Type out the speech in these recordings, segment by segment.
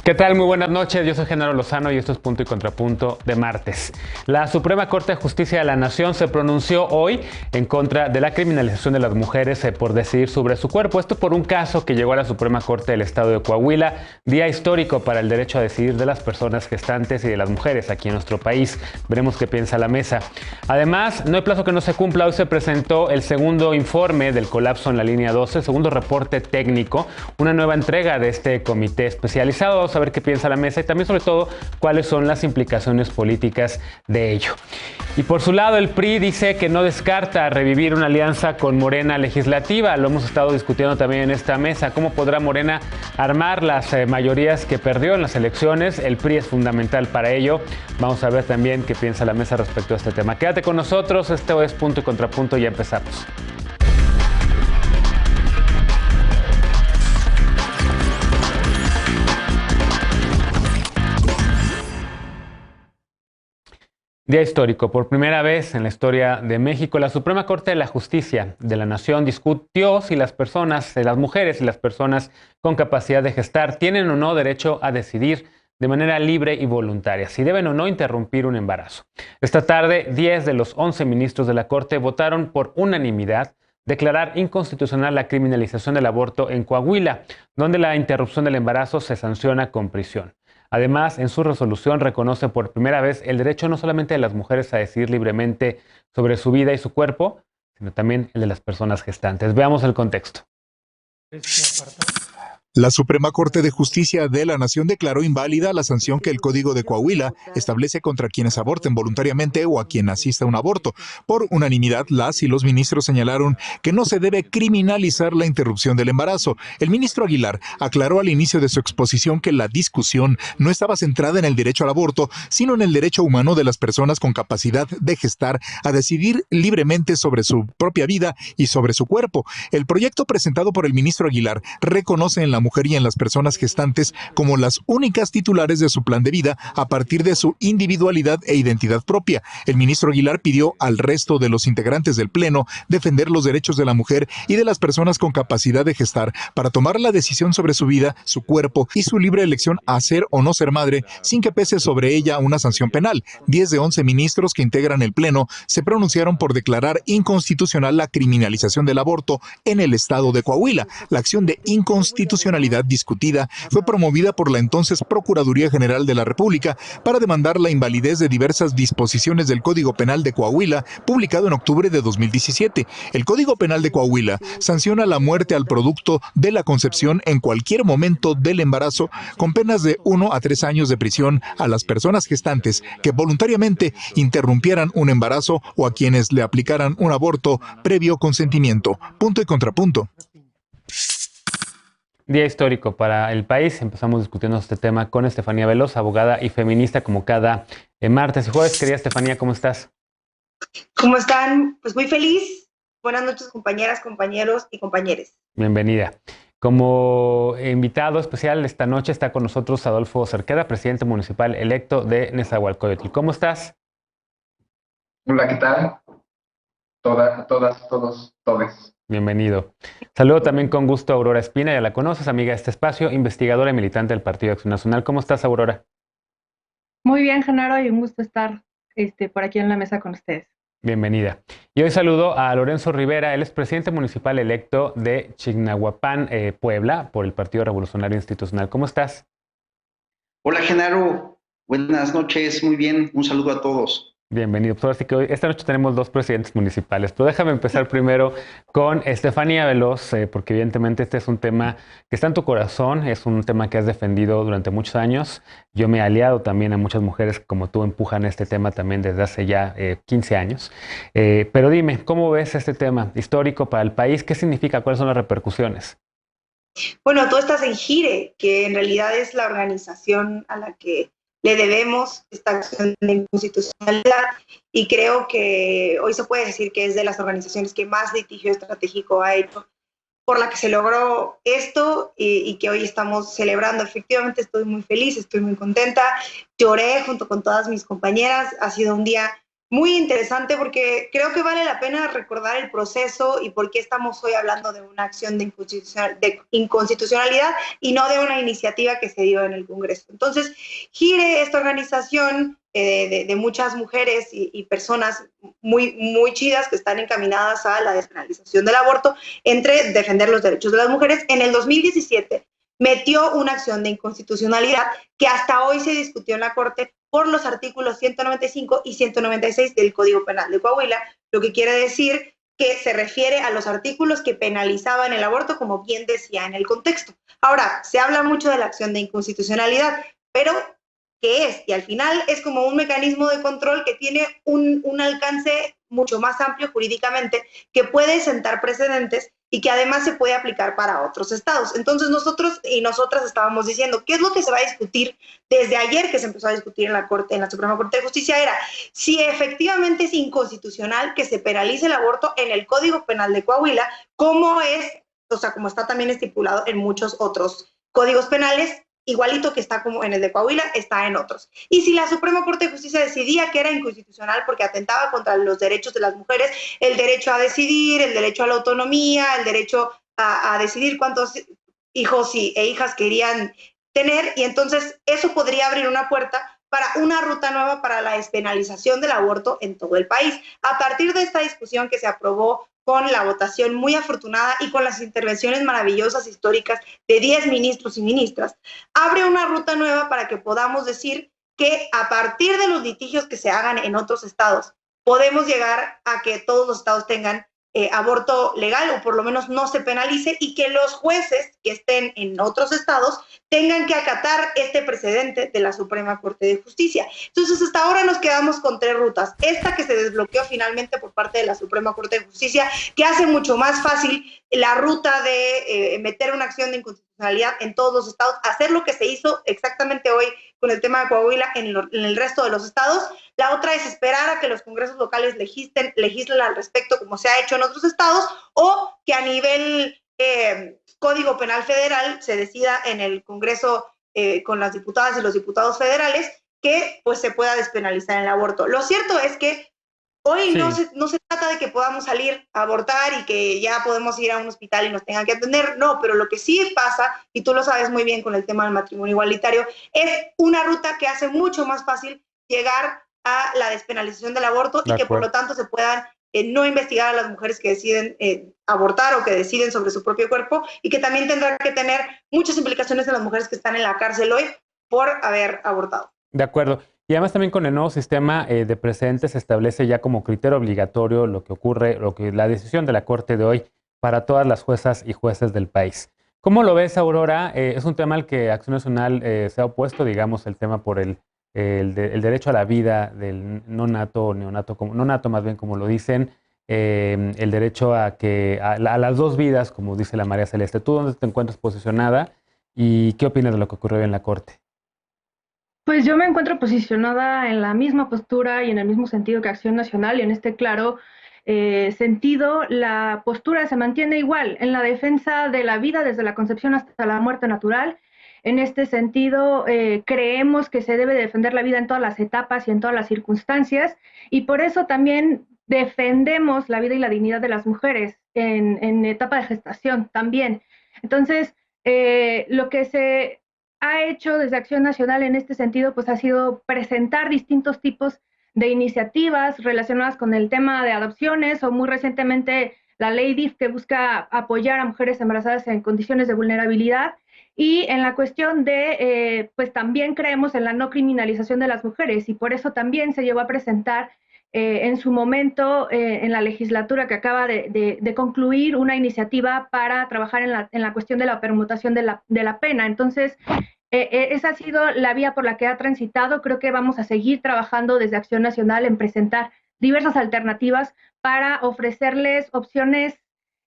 ¿Qué tal? Muy buenas noches, yo soy Genaro Lozano y esto es Punto y Contrapunto de martes. La Suprema Corte de Justicia de la Nación se pronunció hoy en contra de la criminalización de las mujeres por decidir sobre su cuerpo. Esto por un caso que llegó a la Suprema Corte del Estado de Coahuila, día histórico para el derecho a decidir de las personas gestantes y de las mujeres aquí en nuestro país. Veremos qué piensa la mesa. Además, no hay plazo que no se cumpla. Hoy se presentó el segundo informe del colapso en la línea 12, segundo reporte técnico, una nueva entrega de este comité especializado. Vamos a ver qué piensa la mesa y también, sobre todo, cuáles son las implicaciones políticas de ello. Y por su lado, el PRI dice que no descarta revivir una alianza con Morena legislativa. Lo hemos estado discutiendo también en esta mesa. ¿Cómo podrá Morena armar las mayorías que perdió en las elecciones? El PRI es fundamental para ello. Vamos a ver también qué piensa la mesa respecto a este tema. Quédate con nosotros. Este es Punto y Contrapunto y ya empezamos. Día histórico. Por primera vez en la historia de México, la Suprema Corte de la Justicia de la Nación discutió si las mujeres y las personas con capacidad de gestar tienen o no derecho a decidir de manera libre y voluntaria si deben o no interrumpir un embarazo. Esta tarde, 10 de los 11 ministros de la Corte votaron por unanimidad declarar inconstitucional la criminalización del aborto en Coahuila, donde la interrupción del embarazo se sanciona con prisión. Además, en su resolución reconoce por primera vez el derecho no solamente de las mujeres a decidir libremente sobre su vida y su cuerpo, sino también el de las personas gestantes. Veamos el contexto. La Suprema Corte de Justicia de la Nación declaró inválida la sanción que el Código de Coahuila establece contra quienes aborten voluntariamente o a quien asista a un aborto. Por unanimidad, las y los ministros señalaron que no se debe criminalizar la interrupción del embarazo. El ministro Aguilar aclaró al inicio de su exposición que la discusión no estaba centrada en el derecho al aborto, sino en el derecho humano de las personas con capacidad de gestar a decidir libremente sobre su propia vida y sobre su cuerpo. El proyecto presentado por el ministro Aguilar reconoce en la mujer y en las personas gestantes como las únicas titulares de su plan de vida a partir de su individualidad e identidad propia. El ministro Aguilar pidió al resto de los integrantes del Pleno defender los derechos de la mujer y de las personas con capacidad de gestar para tomar la decisión sobre su vida, su cuerpo y su libre elección a ser o no ser madre sin que pese sobre ella una sanción penal. 10 de 11 ministros que integran el Pleno se pronunciaron por declarar inconstitucional la criminalización del aborto en el estado de Coahuila. La acción de inconstitucionalidad discutida fue promovida por la entonces Procuraduría General de la República para demandar la invalidez de diversas disposiciones del Código Penal de Coahuila, publicado en octubre de 2017. El Código Penal de Coahuila sanciona la muerte al producto de la concepción en cualquier momento del embarazo, con penas de 1 a 3 años de prisión a las personas gestantes que voluntariamente interrumpieran un embarazo o a quienes le aplicaran un aborto previo consentimiento. Punto y contrapunto. Día histórico para el país. Empezamos discutiendo este tema con Estefanía Veloz, abogada y feminista, como cada martes y jueves. Querida Estefanía, ¿cómo estás? ¿Cómo están? Pues muy feliz. Buenas noches, compañeras, compañeros y compañeres. Bienvenida. Como invitado especial esta noche está con nosotros Adolfo Cerqueda, presidente municipal electo de Nezahualcóyotl. ¿Cómo estás? Hola, ¿qué tal? Todas, todes. Bienvenido. Saludo también con gusto a Aurora Espina, ya la conoces, amiga de este espacio, investigadora y militante del Partido Acción Nacional. ¿Cómo estás, Aurora? Muy bien, Genaro, y un gusto estar por aquí en la mesa con ustedes. Bienvenida. Y hoy saludo a Lorenzo Rivera, él es presidente municipal electo de Chignahuapan, Puebla, por el Partido Revolucionario Institucional. ¿Cómo estás? Hola, Genaro. Buenas noches. Muy bien. Un saludo a todos. Bienvenido. Pues ahora sí que esta noche tenemos dos presidentes municipales, pero déjame empezar primero con Estefanía Veloz, porque evidentemente este es un tema que está en tu corazón, es un tema que has defendido durante muchos años. Yo me he aliado también a muchas mujeres como tú empujan este tema también desde hace ya 15 años. Pero dime, ¿cómo ves este tema histórico para el país? ¿Qué significa? ¿Cuáles son las repercusiones? Bueno, tú estás en GIRE, que en realidad es la organización a la que le debemos esta acción de inconstitucionalidad, y creo que hoy se puede decir que es de las organizaciones que más litigio estratégico ha hecho, por la que se logró esto y que hoy estamos celebrando. Efectivamente estoy muy feliz, estoy muy contenta, lloré junto con todas mis compañeras, ha sido un día muy interesante porque creo que vale la pena recordar el proceso y por qué estamos hoy hablando de una acción de inconstitucionalidad y no de una iniciativa que se dio en el Congreso. Entonces, GIRE, esta organización de muchas mujeres y personas muy chidas que están encaminadas a la despenalización del aborto, entre defender los derechos de las mujeres, en el 2017 metió una acción de inconstitucionalidad que hasta hoy se discutió en la Corte por los artículos 195 y 196 del Código Penal de Coahuila, lo que quiere decir que se refiere a los artículos que penalizaban el aborto, como bien decía en el contexto. Ahora, se habla mucho de la acción de inconstitucionalidad, pero ¿qué es? Y al final es como un mecanismo de control que tiene un alcance mucho más amplio jurídicamente, que puede sentar precedentes y que además se puede aplicar para otros estados. Entonces nosotros y nosotras estábamos diciendo, ¿qué es lo que se va a discutir desde ayer que se empezó a discutir en la Corte, en la Suprema Corte de Justicia? Era si efectivamente es inconstitucional que se penalice el aborto en el Código Penal de Coahuila, como es, o sea, como está también estipulado en muchos otros códigos penales, igualito que está como en el de Coahuila, está en otros. Y si la Suprema Corte de Justicia decidía que era inconstitucional porque atentaba contra los derechos de las mujeres, el derecho a decidir, el derecho a la autonomía, el derecho a decidir cuántos hijos e hijas querían tener, y entonces eso podría abrir una puerta para una ruta nueva para la despenalización del aborto en todo el país. A partir de esta discusión que se aprobó con la votación muy afortunada y con las intervenciones maravillosas históricas de 10 ministros y ministras, abre una ruta nueva para que podamos decir que a partir de los litigios que se hagan en otros estados, podemos llegar a que todos los estados tengan aborto legal, o por lo menos no se penalice, y que los jueces que estén en otros estados tengan que acatar este precedente de la Suprema Corte de Justicia. Entonces, hasta ahora nos quedamos con 3 rutas. Esta que se desbloqueó finalmente por parte de la Suprema Corte de Justicia, que hace mucho más fácil la ruta de meter una acción de inconstitucionalidad en todos los estados, hacer lo que se hizo exactamente hoy con el tema de Coahuila en el resto de los estados. La otra es esperar a que los congresos locales legislen al respecto, como se ha hecho en otros estados, o que a nivel Código Penal Federal se decida en el Congreso con las diputadas y los diputados federales que pues se pueda despenalizar el aborto. Lo cierto es que hoy sí. no se trata de que podamos salir a abortar y que ya podemos ir a un hospital y nos tengan que atender, no, pero lo que sí pasa, y tú lo sabes muy bien con el tema del matrimonio igualitario, es una ruta que hace mucho más fácil llegar a la despenalización del aborto y que por lo tanto se puedan no investigar a las mujeres que deciden abortar o que deciden sobre su propio cuerpo, y que también tendrá que tener muchas implicaciones en las mujeres que están en la cárcel hoy por haber abortado. De acuerdo. Y además también con el nuevo sistema de precedentes se establece ya como criterio obligatorio lo que ocurre, la decisión de la Corte de hoy para todas las juezas y jueces del país. ¿Cómo lo ves, Aurora? Es un tema al que Acción Nacional se ha opuesto, digamos, el tema por el derecho a la vida del no nato o neonato, no nato más bien como lo dicen, el derecho a las dos vidas, como dice la María Celeste. ¿Tú dónde te encuentras posicionada y qué opinas de lo que ocurrió en la Corte? Pues yo me encuentro posicionada en la misma postura y en el mismo sentido que Acción Nacional, y en este claro sentido la postura se mantiene igual en la defensa de la vida desde la concepción hasta la muerte natural. En este sentido, creemos que se debe defender la vida en todas las etapas y en todas las circunstancias, y por eso también defendemos la vida y la dignidad de las mujeres en etapa de gestación también. Entonces, lo que se ha hecho desde Acción Nacional en este sentido, pues ha sido presentar distintos tipos de iniciativas relacionadas con el tema de adopciones, o muy recientemente la ley DIF, que busca apoyar a mujeres embarazadas en condiciones de vulnerabilidad. Y en la cuestión de, pues también creemos en la no criminalización de las mujeres, y por eso también se llevó a presentar en su momento en la legislatura que acaba de concluir una iniciativa para trabajar en la cuestión de la permutación de la pena. Entonces, esa ha sido la vía por la que ha transitado. Creo que vamos a seguir trabajando desde Acción Nacional en presentar diversas alternativas para ofrecerles opciones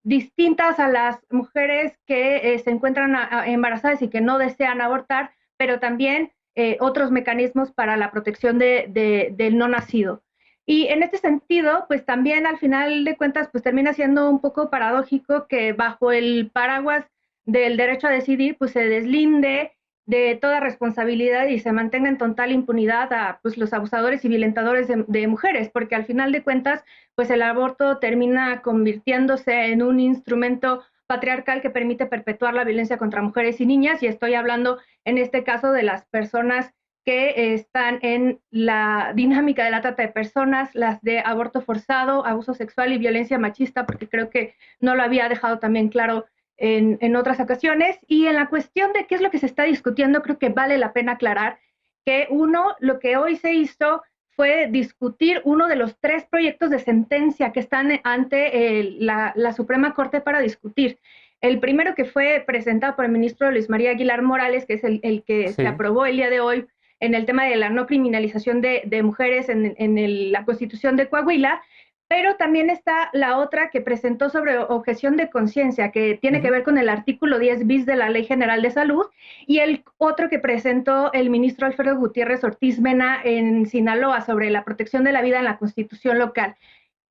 distintas a las mujeres que se encuentran embarazadas y que no desean abortar, pero también otros mecanismos para la protección del no nacido. Y en este sentido, pues también al final de cuentas, pues termina siendo un poco paradójico que bajo el paraguas del derecho a decidir, pues se deslinde de toda responsabilidad y se mantenga en total impunidad a pues, los abusadores y violentadores de mujeres, porque al final de cuentas, pues el aborto termina convirtiéndose en un instrumento patriarcal que permite perpetuar la violencia contra mujeres y niñas, y estoy hablando en este caso de las personas que están en la dinámica de la trata de personas, las de aborto forzado, abuso sexual y violencia machista, porque creo que no lo había dejado también claro en otras ocasiones. Y en la cuestión de qué es lo que se está discutiendo, creo que vale la pena aclarar que lo que hoy se hizo fue discutir uno de los 3 proyectos de sentencia que están ante la Suprema Corte para discutir. El primero, que fue presentado por el ministro Luis María Aguilar Morales, que es el que se aprobó el día de hoy en el tema de la no criminalización de mujeres en la Constitución de Coahuila, pero también está la otra que presentó sobre objeción de conciencia, que tiene que ver con el artículo 10 bis de la Ley General de Salud, y el otro que presentó el ministro Alfredo Gutiérrez Ortiz Mena en Sinaloa sobre la protección de la vida en la Constitución local.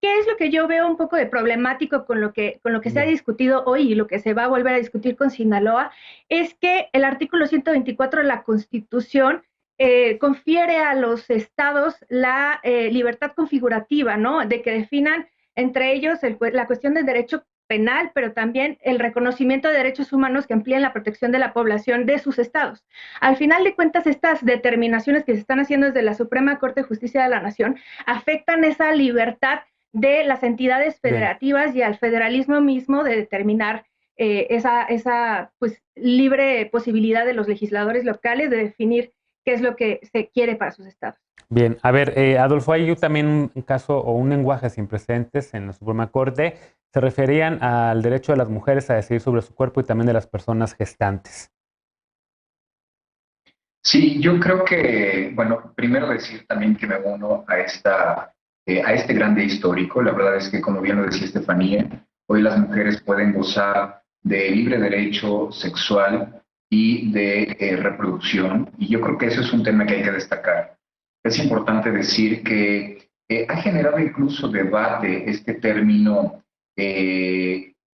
¿Qué es lo que yo veo un poco de problemático con lo que se ha discutido hoy y lo que se va a volver a discutir con Sinaloa? Es que el artículo 124 de la Constitución confiere a los estados la libertad configurativa, ¿no? De que definan entre ellos la cuestión del derecho penal, pero también el reconocimiento de derechos humanos que amplían la protección de la población de sus estados. Al final de cuentas, estas determinaciones que se están haciendo desde la Suprema Corte de Justicia de la Nación afectan esa libertad de las entidades federativas y al federalismo mismo de determinar esa pues, libre posibilidad de los legisladores locales de definir qué es lo que se quiere para sus estados. Bien, a ver, Adolfo, hay también un caso o un lenguaje sin precedentes en la Suprema Corte. Se referían al derecho de las mujeres a decidir sobre su cuerpo y también de las personas gestantes. Sí, yo creo que, bueno, primero decir también que me uno a este grande histórico. La verdad es que, como bien lo decía Estefanía, hoy las mujeres pueden gozar de libre derecho sexual y de reproducción, y yo creo que eso es un tema que hay que destacar. Es importante decir que ha generado incluso debate este término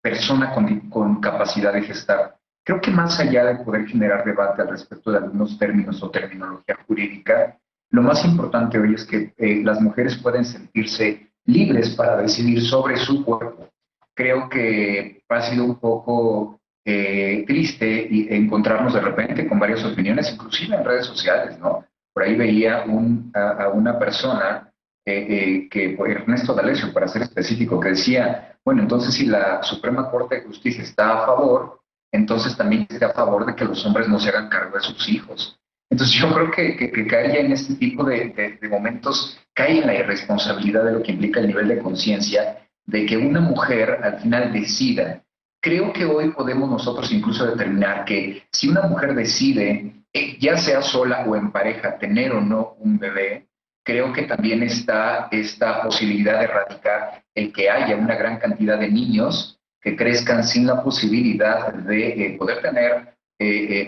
persona con capacidad de gestar. Creo que más allá de poder generar debate al respecto de algunos términos o terminología jurídica, lo más importante hoy es que las mujeres pueden sentirse libres para decidir sobre su cuerpo. Creo que ha sido un poco triste encontrarnos de repente con varias opiniones, inclusive en redes sociales, ¿no? Por ahí veía a una persona, Ernesto D'Alessio, para ser específico, que decía, bueno, entonces si la Suprema Corte de Justicia está a favor, entonces también está a favor de que los hombres no se hagan cargo de sus hijos. Entonces yo creo que caer ya en este tipo de momentos cae en la irresponsabilidad de lo que implica el nivel de conciencia de que una mujer al final decida. Creo que hoy podemos nosotros incluso determinar que si una mujer decide, ya sea sola o en pareja, tener o no un bebé, creo que también está esta posibilidad de erradicar el que haya una gran cantidad de niños que crezcan sin la posibilidad de poder tener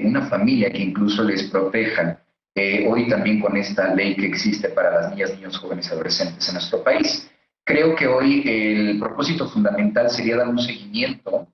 una familia que incluso les proteja. Hoy también con esta ley que existe para las niñas, niños, jóvenes y adolescentes en nuestro país. Creo que hoy el propósito fundamental sería dar un seguimiento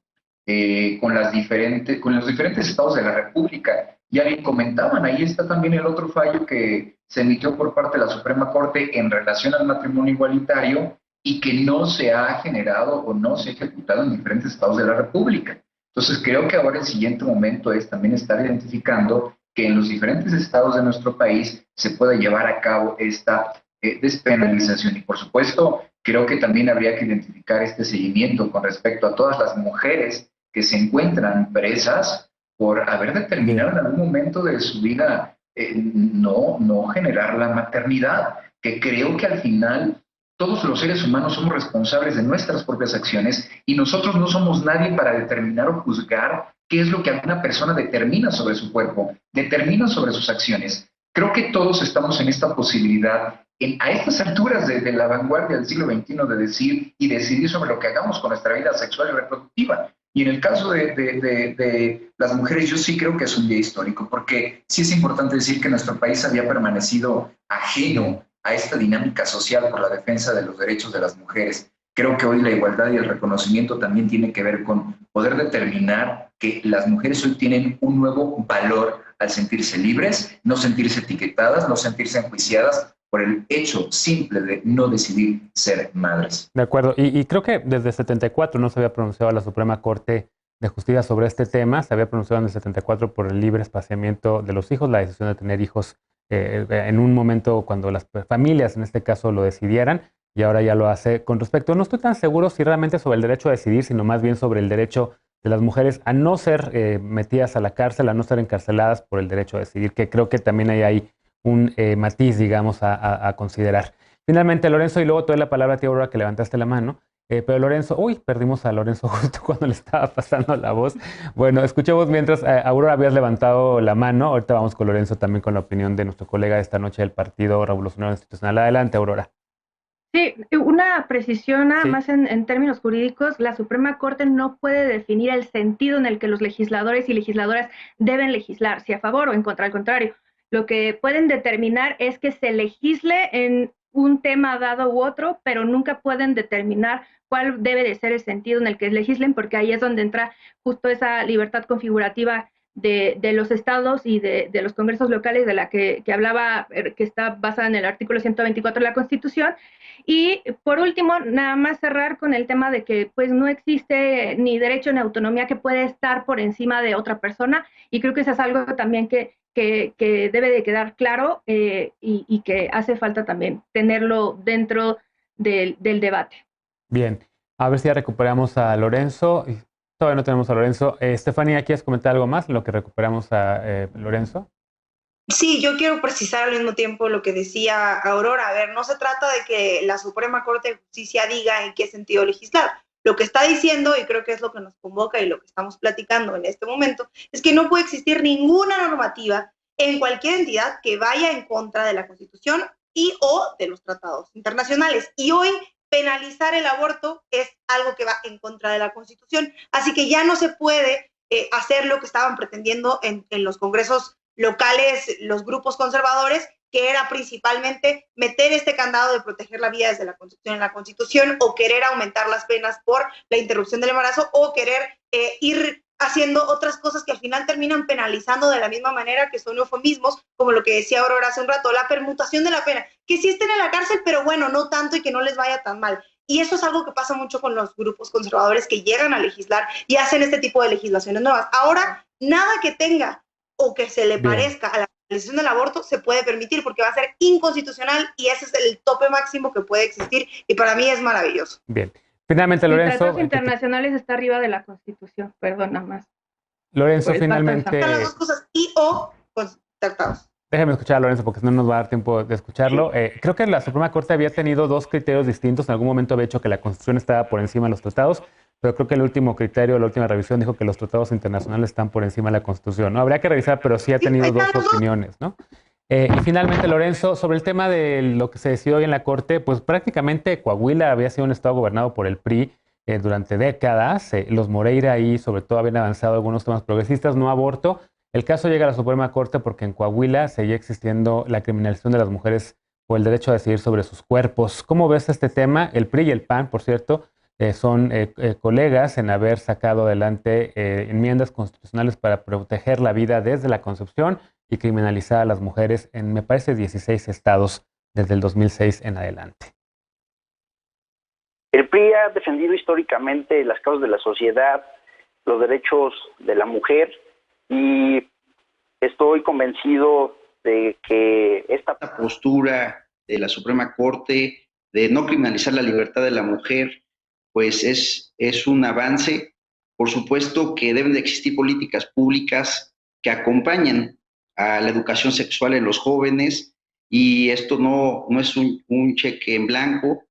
con los diferentes estados de la República. Ya bien comentaban, ahí está también el otro fallo que se emitió por parte de la Suprema Corte en relación al matrimonio igualitario y que no se ha generado o no se ha ejecutado en diferentes estados de la República. Entonces creo que ahora el siguiente momento es también estar identificando que en los diferentes estados de nuestro país se pueda llevar a cabo esta despenalización. Y por supuesto, creo que también habría que identificar este seguimiento con respecto a todas las mujeres que se encuentran presas por haber determinado en algún momento de su vida no generar la maternidad, que creo que al final todos los seres humanos somos responsables de nuestras propias acciones y nosotros no somos nadie para determinar o juzgar qué es lo que alguna persona determina sobre su cuerpo, determina sobre sus acciones. Creo que todos estamos en esta posibilidad, a estas alturas de la vanguardia del siglo XXI, de decir y decidir sobre lo que hagamos con nuestra vida sexual y reproductiva. Y en el caso de las mujeres, yo sí creo que es un día histórico, porque sí es importante decir que nuestro país había permanecido ajeno a esta dinámica social por la defensa de los derechos de las mujeres. Creo que hoy la igualdad y el reconocimiento también tiene que ver con poder determinar que las mujeres hoy tienen un nuevo valor al sentirse libres, no sentirse etiquetadas, no sentirse enjuiciadas por el hecho simple de no decidir ser madres. De acuerdo, y creo que desde el 74 no se había pronunciado la Suprema Corte de Justicia sobre este tema. Se había pronunciado en el 74 por el libre espaciamiento de los hijos, la decisión de tener hijos en un momento cuando las familias en este caso lo decidieran, y ahora ya lo hace con respecto. No estoy tan seguro si realmente sobre el derecho a decidir, sino más bien sobre el derecho de las mujeres a no ser metidas a la cárcel, a no ser encarceladas por el derecho a decidir, que creo que también hay ahí un matiz, digamos, a considerar. Finalmente, Lorenzo, y luego te doy la palabra a ti, Aurora, que levantaste la mano. Pero Lorenzo, perdimos a Lorenzo justo cuando le estaba pasando la voz. Bueno, escuchemos mientras, Aurora, habías levantado la mano. Ahorita vamos con Lorenzo también con la opinión de nuestro colega de esta noche del Partido Revolucionario Institucional. Adelante, Aurora. Sí, una precisión nada más en términos jurídicos. La Suprema Corte no puede definir el sentido en el que los legisladores y legisladoras deben legislar, si a favor o en contra. Al contrario, lo que pueden determinar es que se legisle en un tema dado u otro, pero nunca pueden determinar cuál debe de ser el sentido en el que legislen, porque ahí es donde entra justo esa libertad configurativa de los estados y de los congresos locales de la que hablaba, que está basada en el artículo 124 de la Constitución. Y por último, nada más cerrar con el tema de que pues no existe ni derecho ni autonomía que puede estar por encima de otra persona, y creo que eso es algo también que debe de quedar claro y que hace falta también tenerlo dentro del debate. Bien, a ver si ya recuperamos a Lorenzo. Todavía no tenemos a Lorenzo. Estefanía, ¿quieres comentar algo más en lo que recuperamos a Lorenzo? Sí, yo quiero precisar al mismo tiempo lo que decía Aurora. A ver, no se trata de que la Suprema Corte de Justicia diga en qué sentido legislar. Lo que está diciendo, y creo que es lo que nos convoca y lo que estamos platicando en este momento, es que no puede existir ninguna normativa en cualquier entidad que vaya en contra de la Constitución y o de los tratados internacionales. Y hoy penalizar el aborto es algo que va en contra de la Constitución. Así que ya no se puede hacer lo que estaban pretendiendo en los congresos locales, los grupos conservadores, que era principalmente meter este candado de proteger la vida desde la Constitución en la Constitución, o querer aumentar las penas por la interrupción del embarazo, o querer ir haciendo otras cosas que al final terminan penalizando de la misma manera, que son eufemismos, como lo que decía Aurora hace un rato, la permutación de la pena, que sí estén en la cárcel, pero bueno, no tanto y que no les vaya tan mal. Y eso es algo que pasa mucho con los grupos conservadores que llegan a legislar y hacen este tipo de legislaciones nuevas. Ahora, nada que tenga o que se le parezca a la legalización del aborto se puede permitir, porque va a ser inconstitucional, y ese es el tope máximo que puede existir, y para mí es maravilloso. Bien. Finalmente, Lorenzo. Los tratados internacionales está arriba de la Constitución, perdón, nada más. Lorenzo, pues, finalmente. Están las dos cosas, y o pues, tratados. Déjame escuchar a Lorenzo, porque si no nos va a dar tiempo de escucharlo. Creo que la Suprema Corte había tenido dos criterios distintos. En algún momento había dicho que la Constitución estaba por encima de los tratados, pero creo que el último criterio, la última revisión, dijo que los tratados internacionales están por encima de la Constitución, ¿no? Habría que revisar, pero sí ha tenido dos opiniones, ¿no? Y finalmente, Lorenzo, sobre el tema de lo que se decidió hoy en la Corte, pues prácticamente Coahuila había sido un estado gobernado por el PRI durante décadas. Los Moreira ahí, sobre todo, habían avanzado algunos temas progresistas, no aborto. El caso llega a la Suprema Corte porque en Coahuila seguía existiendo la criminalización de las mujeres por el derecho a decidir sobre sus cuerpos. ¿Cómo ves este tema? El PRI y el PAN, por cierto, son colegas en haber sacado adelante enmiendas constitucionales para proteger la vida desde la concepción y criminalizar a las mujeres en, me parece, 16 estados desde el 2006 en adelante. El PRI ha defendido históricamente las causas de la sociedad, los derechos de la mujer, y estoy convencido de que esta postura de la Suprema Corte de no criminalizar la libertad de la mujer pues es un avance. Por supuesto que deben de existir políticas públicas que acompañen a la educación sexual en los jóvenes, y esto no es un cheque en blanco,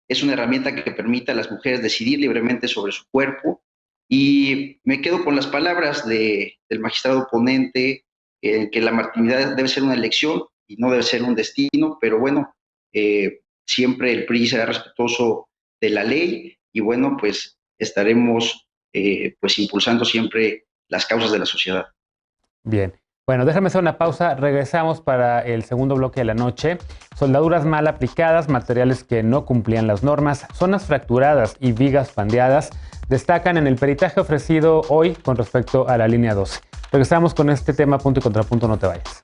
es una herramienta que permita a las mujeres decidir libremente sobre su cuerpo. Y me quedo con las palabras del magistrado ponente, que la maternidad debe ser una elección y no debe ser un destino, pero bueno, siempre el PRI será respetuoso de la ley, y bueno, pues estaremos pues impulsando siempre las causas de la sociedad. Bien. Bueno, déjame hacer una pausa. Regresamos para el segundo bloque de la noche. Soldaduras mal aplicadas, materiales que no cumplían las normas, zonas fracturadas y vigas pandeadas destacan en el peritaje ofrecido hoy con respecto a la línea 12. Regresamos con este tema punto y contrapunto, no te vayas.